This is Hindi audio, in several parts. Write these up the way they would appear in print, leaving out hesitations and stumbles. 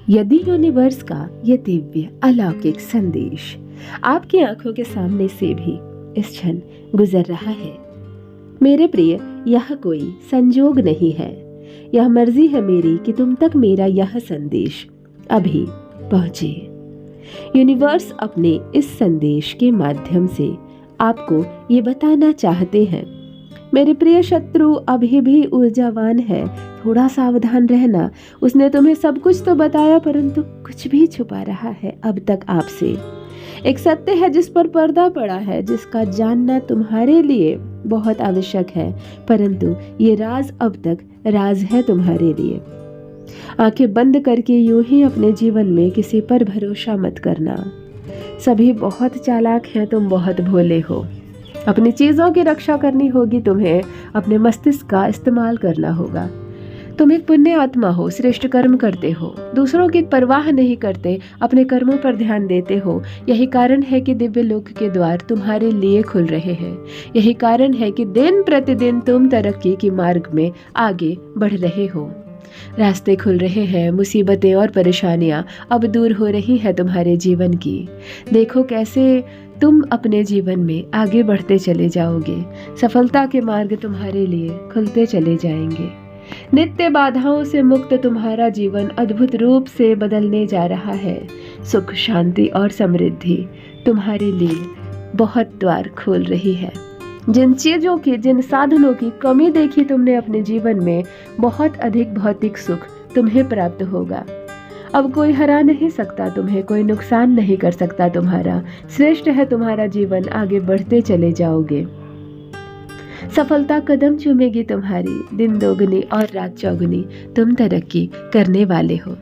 यदि यूनिवर्स का ये दिव्य अलौकिक संदेश आपकी आंखों के सामने से भी इस क्षण गुजर रहा है, मेरे प्रिय, यह कोई संजोग नहीं है। यह मर्जी है मेरी कि तुम तक मेरा यह संदेश अभी पहुंचे। यूनिवर्स अपने इस संदेश के माध्यम से आपको ये बताना चाहते हैं, मेरे प्रिय शत्रु अभी भी ऊर्जावान है, थोड़ा सावधान रहना। उसने तुम्हें सब कुछ तो बताया, परंतु कुछ भी छुपा रहा है अब तक आपसे। एक सत्य है जिस पर पर्दा पड़ा है, जिसका जानना तुम्हारे लिए बहुत आवश्यक है, परंतु ये राज अब तक राज है तुम्हारे लिए। आंखें बंद करके यूं ही अपने जीवन में किसी पर भरोसा मत करना। सभी बहुत चालाक हैं, तुम बहुत भोले हो। अपनी चीज़ों की रक्षा करनी होगी, तुम्हें अपने मस्तिष्क का इस्तेमाल करना होगा। तुम एक पुण्य आत्मा हो, श्रेष्ठ कर्म करते हो, दूसरों की परवाह नहीं करते, अपने कर्मों पर ध्यान देते हो। यही कारण है कि दिव्य लोक के द्वार तुम्हारे लिए खुल रहे हैं। यही कारण है कि दिन प्रतिदिन तुम तरक्की के मार्ग में आगे बढ़ रहे हो। रास्ते खुल रहे हैं, मुसीबतें और परेशानियां अब दूर हो रही हैं तुम्हारे जीवन की। देखो कैसे तुम अपने जीवन में आगे बढ़ते चले जाओगे। सफलता के मार्ग तुम्हारे लिए खुलते चले जाएंगे। नित्य बाधाओं से मुक्त तुम्हारा जीवन अद्भुत रूप से बदलने जा रहा है। सुख, शांति और समृद्धि तुम्हारे लिए बहुत द्वार खोल रही है। जिन चीजों की, जिन साधनों की कमी देखी तुमने अपने जीवन में, बहुत अधिक भौतिक सुख तुम्हें प्राप्त होगा। अब कोई हरा नहीं सकता तुम्हें, कोई नुकसान नहीं कर सकता तुम्हारा। श्रेष्ठ है तुम्हारा जीवन, आगे बढ़ते चले जाओगे। सफलता कदम चूमेगी तुम्हारी, दिन दोगुनी और रात चौगुनी तुम तरक्की करने वाले हो।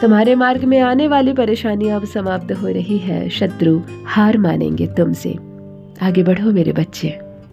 तुम्हारे मार्ग में आने वाली परेशानियां अब समाप्त हो रही है। शत्रु हार मानेंगे तुमसे। आगे बढ़ो मेरे बच्चे।